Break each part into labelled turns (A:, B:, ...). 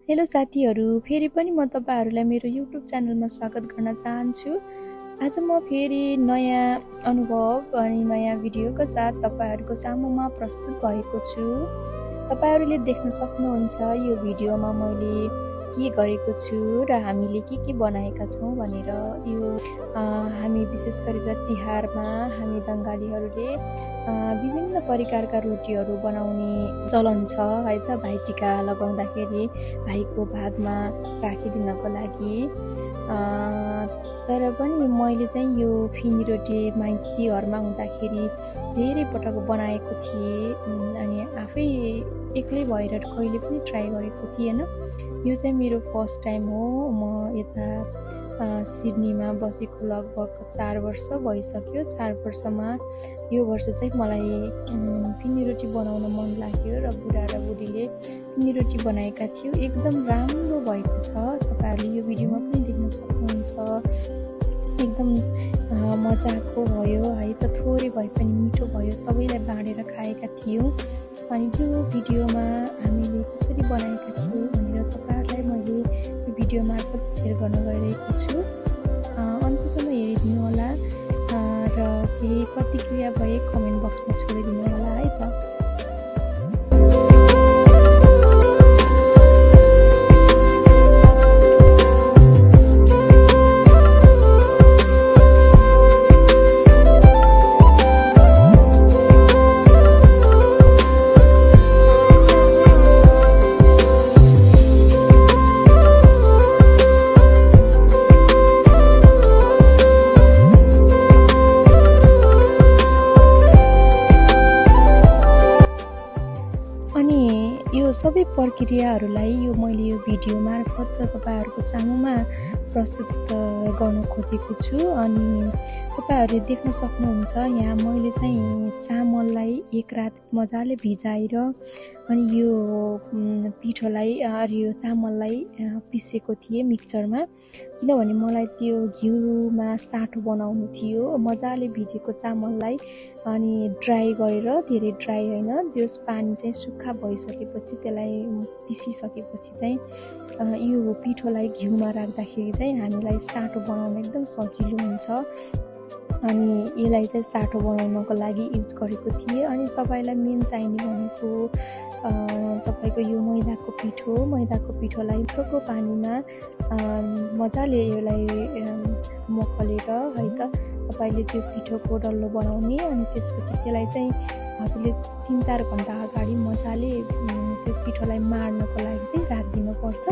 A: Hello साथीहरू, फेरि पनि म तपाईहरुलाई मेरो YouTube च्यानलमा स्वागत गर्न चाहन्छु। आज म फेरि नयाँ अनुभव अनि नयाँ भिडियोका साथ तपाईहरुको सामुमा प्रस्तुत भएको छु। तपाईहरुले देख्न सक्नुहुन्छ यो भिडियोमा मैले के गरेको छु र हामीले के बनाएका छौं भनेर। यो हामी विशेष गरेर तिहारमा हामी बंगालीहरूले विभिन्न प्रकारका रोटीहरू बनाउने चलन छ है त। भाइटिका लगाउँदाखेरि भाइको भागमा राखिदिनको लागि। तर पनि मैले चाहिँ यो फिनी रोटी माइती घरमा हुँदाखेरि धेरै पटक बनाएको थिएँ अनि आफै एक्लै भएर कहिले पनि ट्राई गरेको थिएन। यो चाहिँ मेरो फर्स्ट टाइम हो। म यता सिडनीमा बसेको लगभग 4 वर्ष भइसक्यो। 4 वर्षमा यो वर्ष चाहिँ मलाई फिनी रोटी बनाउन मन लाग्यो र बुढा र बुढीले फिनी रोटी बनाएका थियो। एकदम राम्रो भएको छ। तपाईहरुले यो भिडियोमा पनि देख्न सक्नुहुन्छ। एकदम मजाको भयो है त। थोरै भए पनि मिठो भयो। सबैलाई बाँडेर खाएका थियौं। अनि यो भिडियोमा हामीले कसरी बनाएका थियौं भनेर तपाईहरुलाई मैले यो भिडियो मार्फत शेयर गर्न गइरहेको छु। अन्तसम्म हेरिदिनु होला र केही प्रतिक्रिया भए कमेन्ट बक्समा छोडिदिनु होला है त। यो सबै प्रक्रियाहरूलाई मैले यो भिडियो मार्फत तपाईहरुको सामुमा प्रस्तुत गर्न खोजेको छु। अनि तपाईहरुले देख्न सक्नुहुन्छ यहाँ मैले चाहिँ चामललाई एक रात मजाले भिजाएर अनि यो पिठोलाई यो चामललाई पिसेको थिए मिक्सचरमा। किनभने मलाई त्यो घिउमा साटो बनाउनु थियो। मजाले भिजेको चामललाई अनि ड्राई गरेर, धेरै ड्राई हैन, जस पानी चाहिँ सुक्खा भइसकेपछि त्यसलाई पिसिसकेपछि चाहिँ यो पिठोलाई घिउमा राख्दाखेरि चाहिँ हामीलाई साटो बनाउन एकदम सजिलो हुन्छ। अनि यसलाई चाहिँ साटो बनाउनको लागि युज गरेको थिए। अनि तपाईलाई मेन चाहिने भनेको तपाईको यो मैदाको पिठोलाई ठोको पानीमा मजाले यसलाई मकलेर है त तपाईले त्यो पिठोको डल्लो बनाउने। अनि त्यसपछि त्यसलाई चाहिँ हजुरले 3-4 घण्टा अगाडि मजाले त्यो पिठोलाई मार्नको लागि चाहिँ राख्दिनु पर्छ।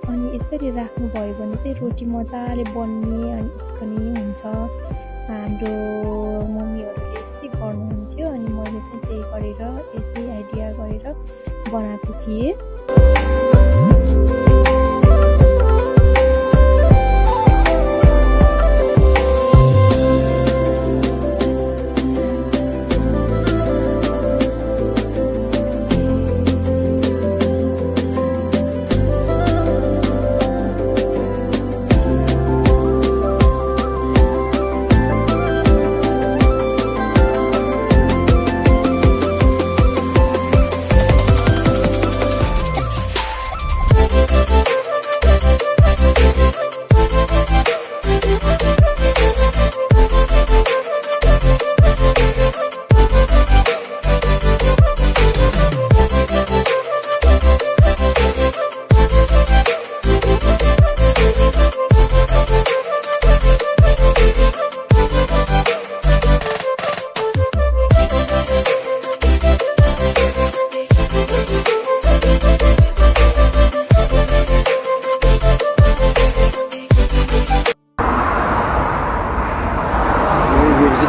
A: अनि यसरी राख्नु भयो भने चाहिँ रोटी मजाले बन्ने अनि उस्कने हुन्छ। हाम्रो मम्मीहरूले यस्तै गर्नुहुन्थ्यो अनि मैले चाहिँ त्यही गरेर यस्तै आइडिया गरेर बनाएको थिएँ।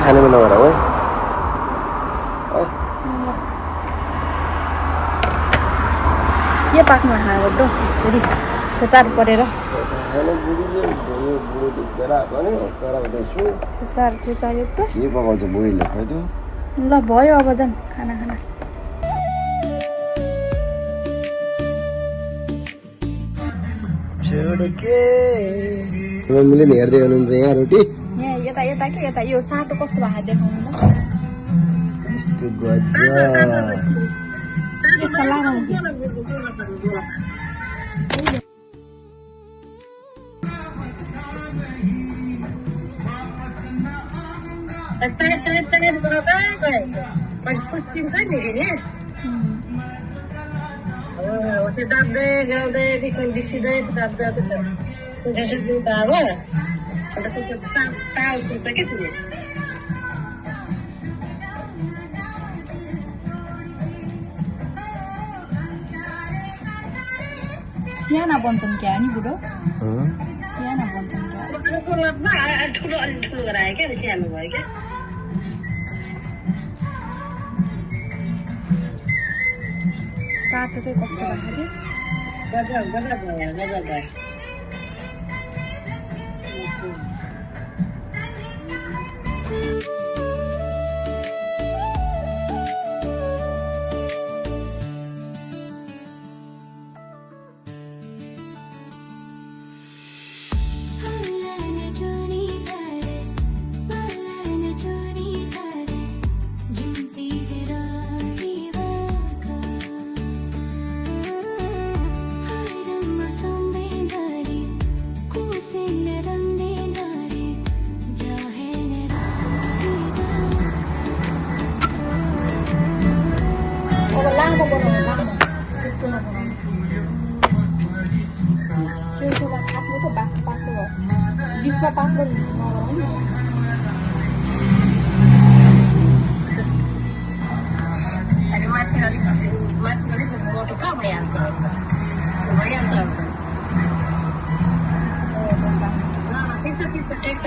B: खाने में लगा रहा है
A: के पाक्नु खाएको दो यसरी चार परेर
B: हैन बुढीले भयो बुढो दुखेरा भन्यो कराउँदै छु
A: त्यो चाहियो त
B: के पकाउँछ बुढीले खै त
A: ल भयो अब जाम खाना
B: छोड के मम्मीले हेर्दै हुनुहुन्छ यहाँ रोटी
A: यहाँ यता के यता यो साटो कस्तो भएको देखाउनु न
B: यस्तो गजा
A: यस्तो लामो
C: त्यो दाब्दै गाउँदै बिचमा बिर्सिँदै दाब्दै झुसुक्नु त अब अन्त त्यो ताल कुर्छ क्या तिमीले
A: सियाना बन्छन् क्या नि बुढो सियाना बन्छन् क्या
C: ठुलो अलि ठुलो गरायो क्या सानो भयो क्या
A: साटो चाहिँ कस्तो भएको
C: गजब गजब भयो गजब भयो
A: लामो बनाउनु लामो सिक्टोमा बनाउनु छेउछेउमा छाप्नु त पातलो भयो बिचमा पातलो नगराउनु
C: माथि अलिक मोटो छ भइहाल्छ ठिक छ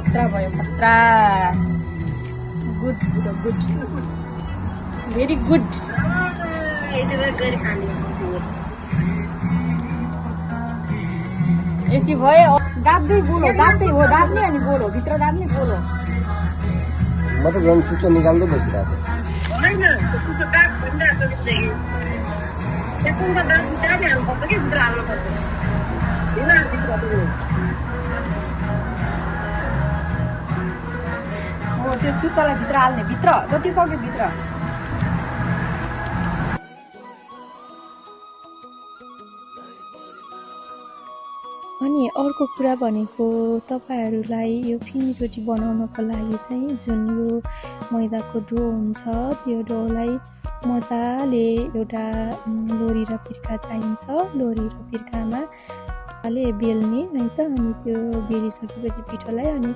A: खतरा भयो खतरा गुड बुढो गुड भेरी गुड यति भयो दाब्दै बोलो दाब्दै हो दाब्ने अनि बोलो भित्र दाब्ने बोलो
B: म त झन् चुच्चो निकाल्दै बसिरहेको
A: हो त्यो चुच्चालाई भित्र हाल्ने भित्र जति सक्यो भित्र अनि अर्को कुरा भनेको तपाईँहरूलाई यो फिनी रोटी बनाउनको लागि चाहिँ जुन यो मैदाको डो हुन्छ त्यो डोलाई मजाले एउटा लोरी र पिर्का चाहिन्छ लोरी र पिर्कामा बेल्ने है त अनि त्यो बेलिसकेपछि पिठोलाई अनि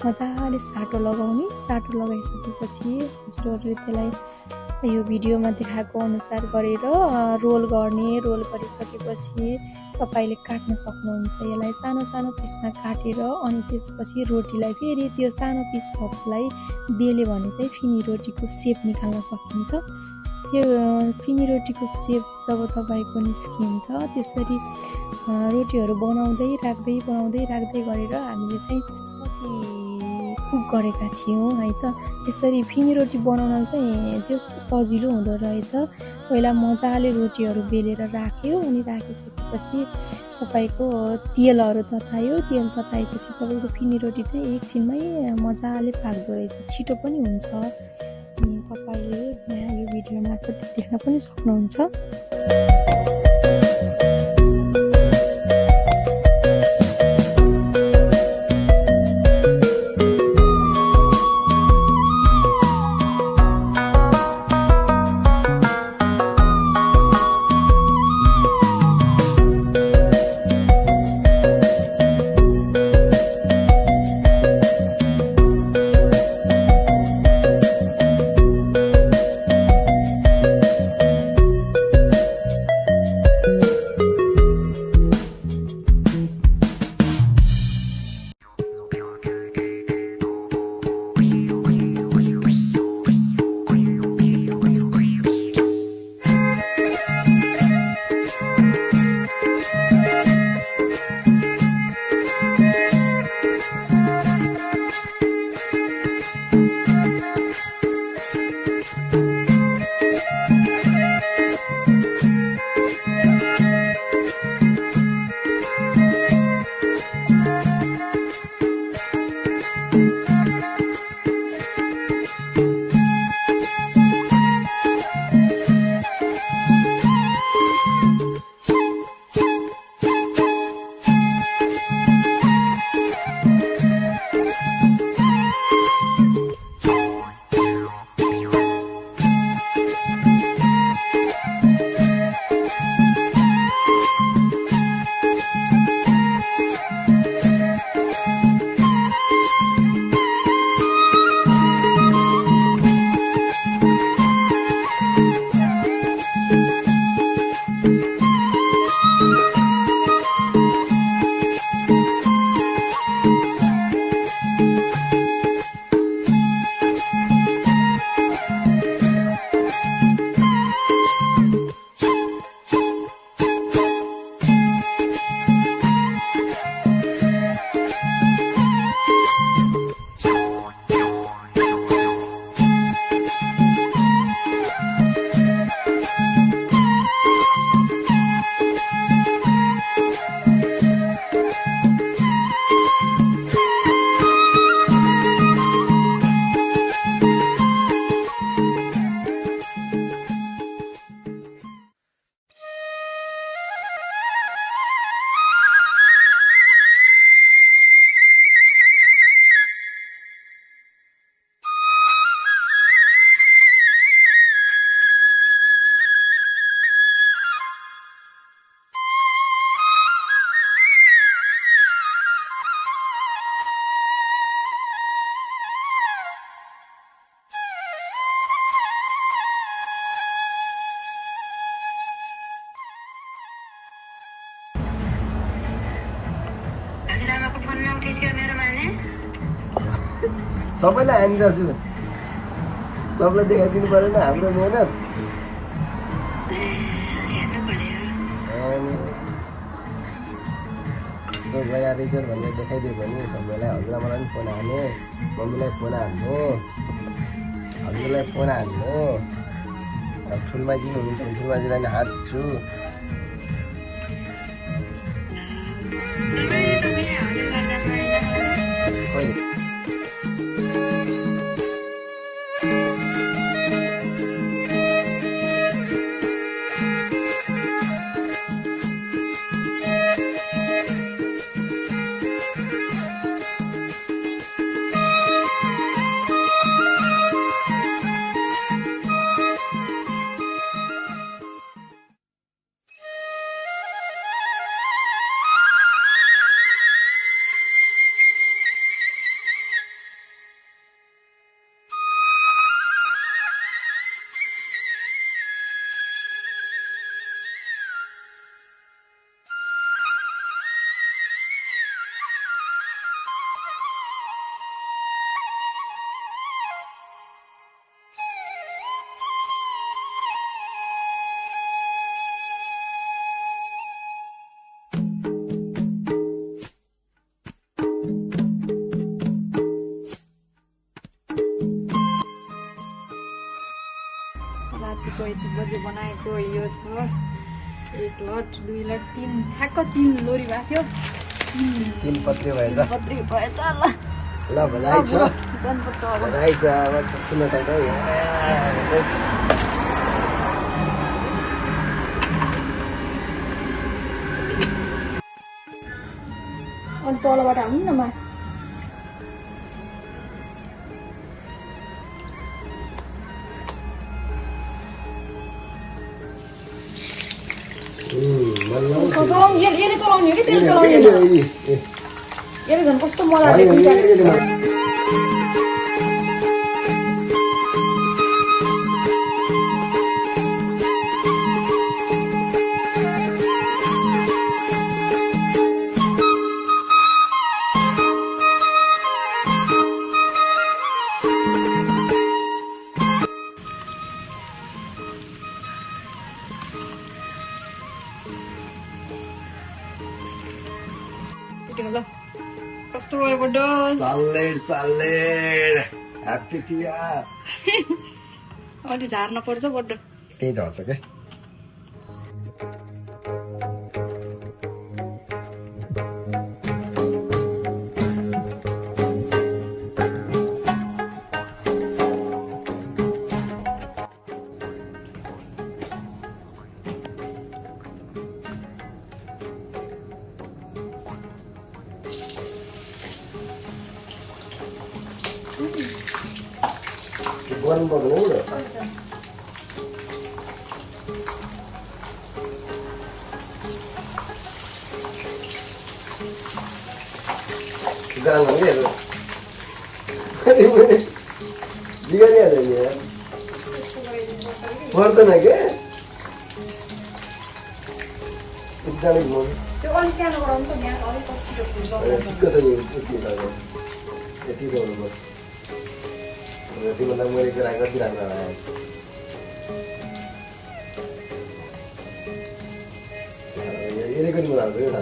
A: मजाले साटो लगाउने साटो लगाइसकेपछि हजुरहरूले त्यसलाई यो भिडियोमा देखाएको अनुसार गरेर रोल गर्ने रोल गरिसकेपछि तपाईँले काट्न सक्नुहुन्छ यसलाई सानो सानो पिसमा काटेर अनि त्यसपछि रोटीलाई फेरि त्यो सानो पिस भएकोलाई बेल्यो भने चाहिँ फिनी रोटीको सेप निकाल्न सकिन्छ यो फिनी रोटीको सेप जब तपाईँको निस्किन्छ त्यसरी रोटीहरू बनाउँदै राख्दै गरेर हामीले चाहिँ पछि कुक गरेका थियौँ है त यसरी फिनी रोटी बनाउन चाहिँ जो सजिलो हुँदो रहेछ पहिला मजाले रोटीहरू बेलेर राख्यो अनि राखिसकेपछि तपाईँको तेलहरू ततायो तेल तताएपछि तपाईँको फिनी रोटी चाहिँ एकछिनमै मजाले पाक्दो रहेछ छिटो पनि हुन्छ अनि तपाईँले यो भिडियो मार्फत देख्न पनि सक्नुहुन्छ
B: सबैलाई हानिरहेको छु सबलाई देखाइदिनु परेन हाम्रो मेहनत यस्तो गएर रहेछ भनेर देखाइदियो भने सबैलाई हजुरआमालाई पनि फोन हाल्ने मम्मीलाई फोन हाल्ने हजुरलाई फोन हाल्ने अब ठुलमाजी हुनुहुन्छ भने ठुलमाजीलाई नि हाल्छु
D: रातिको 1 बजे बनाएको यो छ 1 लट 2 लट 3 ठ्याक्क 3 लोरी भएको थियो
B: 3 पत्री भएछ
D: पत्री भएछ
B: ल बधाई छ बधाई छ अब चुक्न त
D: अनि तलबाट हाल्नु न मा यसले चलाउने हो कि त्यसले चलाउने यसले झन् कस्तो मजा कस्तो भयो बड्डो
B: सालेड ह्यापी तिहार
D: अलि झार्न पर्छ बड्डो
B: त्यही झर्छ के गर्नु पर्दैन नि जानु हेर बिगारिहाल्यो नि यार पर्दैन के जाने घुमाउनु
D: त्यो अलि सानो गराउनु त यहाँ अलिक छिटो फुल
B: ठिक्क छ नि त्यति लाग्यो यति गर्नुपर्छ तिमीलाई मैले कुरा कति राम्रो आयो यसले पनि मलाई यो खाना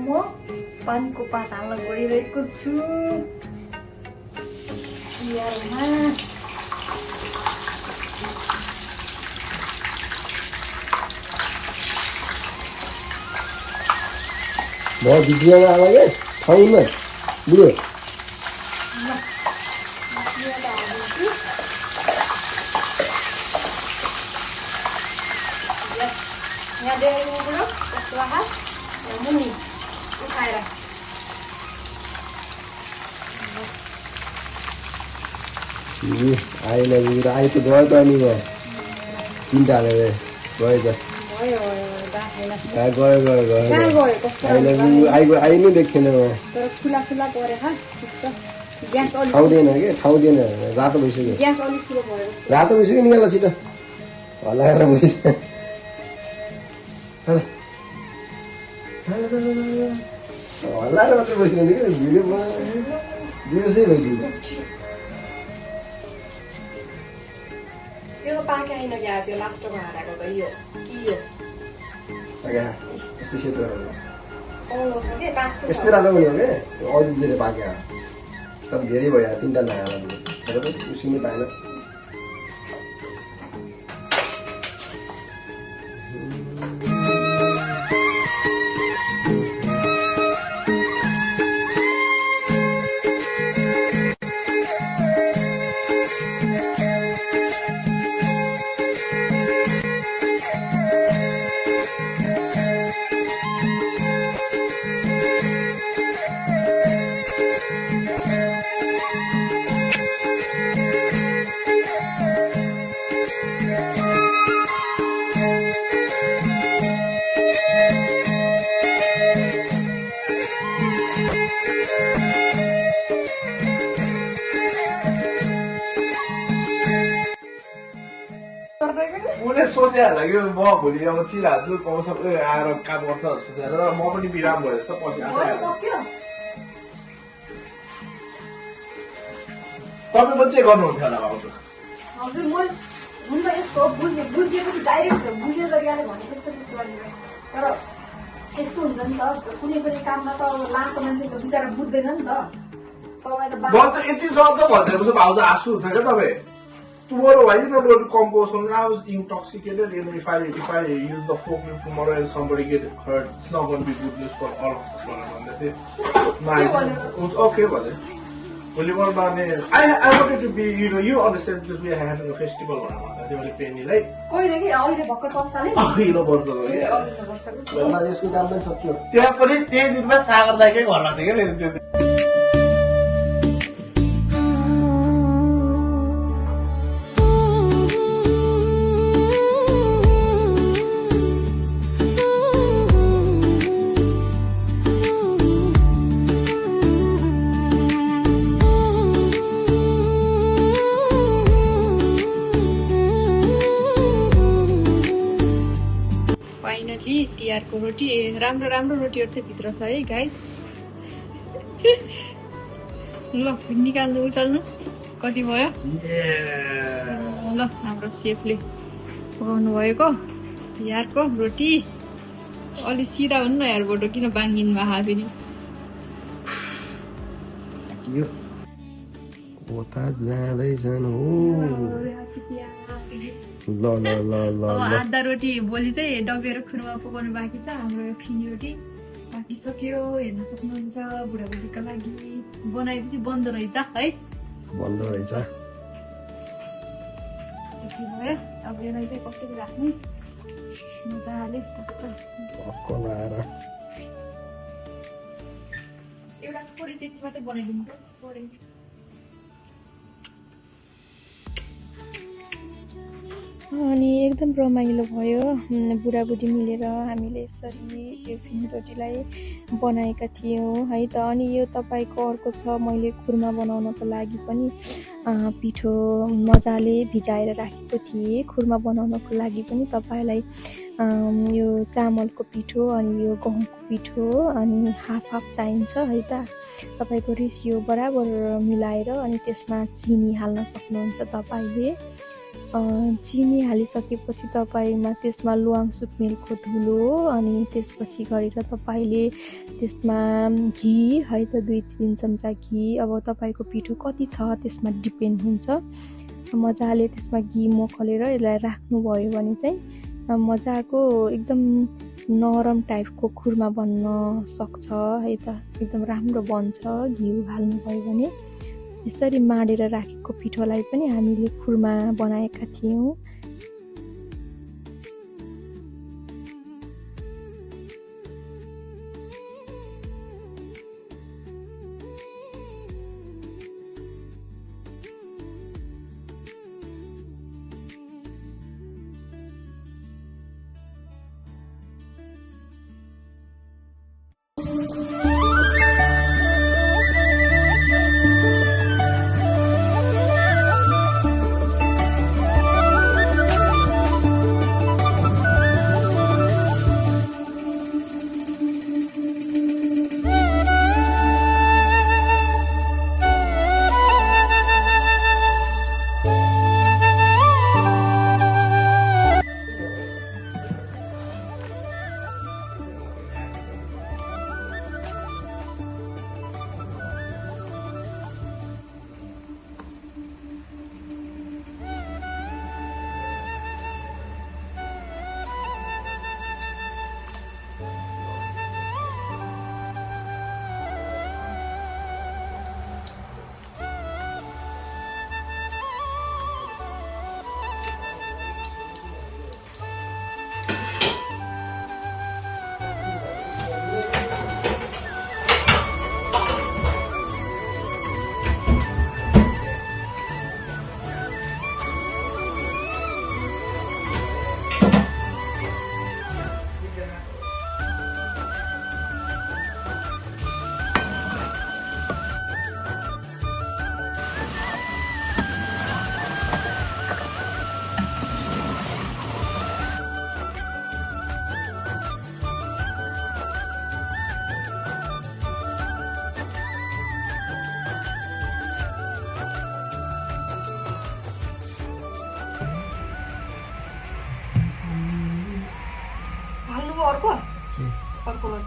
D: म पानको पात हाल्न गइरहेको छु तिहारमा
B: म भिडियोमा आलागे ठाउँमा बुढो
D: यहाँ देखेको बुढो कस्तो हात मुनि उठाएर
B: आएन आए त गयो त अनि म चिन्ता हालेर गयो त गयो आई नै देखेन म
D: तर खुला खुला परे ठिक छ ग्यास अलिक
B: ठाउँदैन कि ठाउँदैन रातो भइसक्यो
D: ग्यास अलिक ठुलो भयो जस्तो
B: रातो भइसक्यो निकाल्न छिटो हल्लाएर भइसक्यो हल्लाएर मात्रै बसिरहने कि भिडियो दिवसै भइदियो
D: त्यो त पाके आइन क्या त्यो लास्टमा हालेको त यो यो
B: यस्तै सेतो
D: औलो छ के पाक्छ
B: यस्तै रातो पनि हो कि अरू धेरै पाक्यो तर धेरै भयो 3टा नहाल्नु उसिनै पाएन
E: उसले सोचे होला कि म भोलि अब चिलाहाल्छु कम सबै आएर काम गर्छ सोचेर म पनि बिराम भयो जस्तो पछि तपाईँ पनि चाहिँ गर्नुहुन्थ्यो होला भाउजू
D: हजुर म हुन्छ यसको बुझिएपछि डाइरेक्ट बुझेर गरिहाल्यो भने त्यस्तो त्यस्तो गरेर तर त्यस्तो हुन्छ नि त कुनै पनि काममा त लाएको मान्छे त बिचरा बुझ्दैन नि त तपाईँ त
E: म त यति सक्छ भनिदिएको भाउजू हाँसु हुन्छ क्या तपाईँ Tomorrow, why you not going to compose when I was intoxicated? You know, if I use the forklift tomorrow and somebody get hurt, it's not going to be good news for all of us. Nice. Okay, well then. I wanted to be, you understand because we are having a festival on they only pay me like.
B: यसको काम पनि सक्यो
E: त्यहाँ पनि त्यही दिनमा सागर दाइकै घर लाग्थ्यो क्या मेरो त्यो
D: फाइनली तिहारको रोटी राम्रो राम्रो रोटीहरू चाहिँ भित्र छ है गाइस ल निकाल्नु उचाल्नु कति भयो ल हाम्रो सेफले पकाउनु भएको तिहारको रोटी अलि सिधा हुनु न यार बोटो किन बाङ्गिनु भएको फेरि
B: कता जाँदैछन् हो ल ल ल ल
D: आधा रोटी भोलि चाहिँ डबेर खुरमा पकाउनु बाँकी छ हाम्रो यो फिनी रोटी बाँकी सक्यो हेर्न सक्नुहुन्छ बुढाबुढीको लागि बनाएपछि बन्द रहेछ है
B: बन्द रहेछ
D: भयो अब यसलाई चाहिँ कसरी राख्ने मजाले
B: लाएर
D: एउटा पोरी त्यति मात्रै बनाइदिनु पऱ्यो
A: अनि एकदम रमाइलो भयो बुढाबुढी मिलेर हामीले यसरी यो फिनी रोटीलाई बनाएका थियौँ है त अनि यो तपाईँको अर्को छ मैले खुर्मा बनाउनको लागि पनि पिठो मजाले भिजाएर राखेको थिएँ खुर्मा बनाउनको लागि पनि तपाईँलाई यो चामलको पिठो अनि यो गहुँको पिठो अनि हाफ हाफ चाहिन्छ है त तपाईँको रेसियो बराबर मिलाएर अनि त्यसमा चिनी हाल्न सक्नुहुन्छ तपाईँले चिनी हालिसकेपछि तपाईँमा त्यसमा ल्वाङ सुकमेलको धुलो अनि त्यसपछि गरेर तपाईँले त्यसमा घी है त 2-3 चम्चा घी अब तपाईँको पिठो कति छ त्यसमा डिपेन्ड हुन्छ मजाले त्यसमा घी मखलेर यसलाई राख्नुभयो भने चाहिँ मजाको एकदम नरम टाइपको खुर्मा बन्न सक्छ है त एकदम राम्रो बन्छ घी हाल्नुभयो भने यसरी माडेर राखेको पिठोलाई पनि हामीले खुर्मा बनाएका थियौँ
D: अर्कोबाट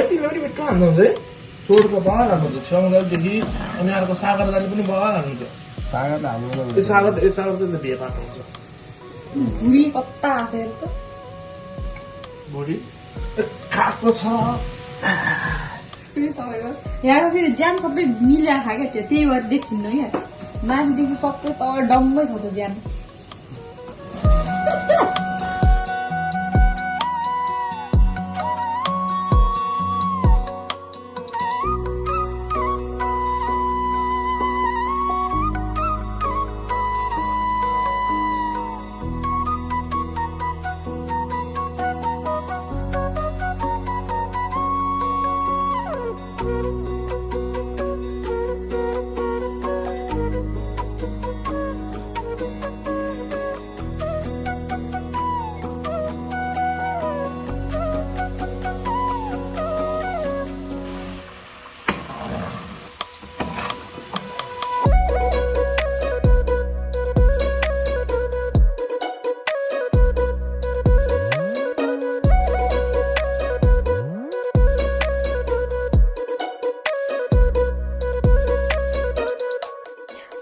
E: तिमीले पनि मिठो हाल्नुहुन्छ है चोरको बगाल हाल्नुहुन्छ छेउदेखि अनि अर्को सागर दाले पनि बगाल हाल्नुहुन्छ
B: सागा त हाल्नु
E: यो सागर त भे बाटो हुन्छ
D: भुँडी कता आसेर त
E: भोलि खाएको छ
D: फेरि तपाईँको यहाँको फेरि ज्यान सबै मिलाएर खायो क्या त्यही भएर देखिन्न क्या माथिदेखि सबै त डम्मै छ त ज्यान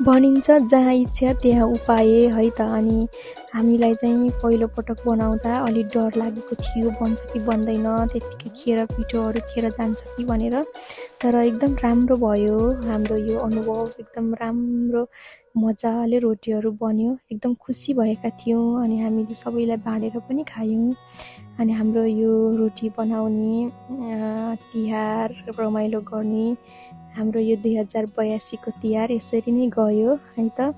A: भनिन्छ जहाँ इच्छा त्यहाँ उपाय है त। अनि हामीलाई चाहिँ पहिलोपटक बनाउँदा अलिक डर लागेको थियो बन्छ कि बन्दैन, त्यत्तिकै खेर पिठोहरू खेर जान्छ कि भनेर। तर एकदम राम्रो भयो हाम्रो यो अनुभव, एकदम राम्रो मजाले रोटीहरू बन्यो, एकदम खुसी भएका थियौँ। अनि हामीले सबैलाई बाँडेर पनि खायौँ। अनि हाम्रो यो रोटी बनाउने तिहार रमाइलो गर्ने हाम्रो यो 2082 को तिहार यसरी नै गयो है त।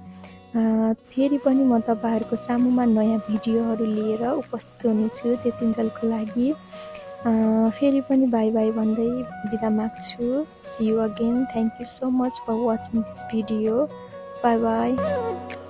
A: फेरि पनि म तपाईँहरूको सामुमा नयाँ भिडियोहरू लिएर उपस्थित हुनेछु। त्यतिन्जेलको लागि फेरि पनि बाई बाई भन्दै बिदा माग्छु। See you again. Thank you so much for watching this video. Bye by.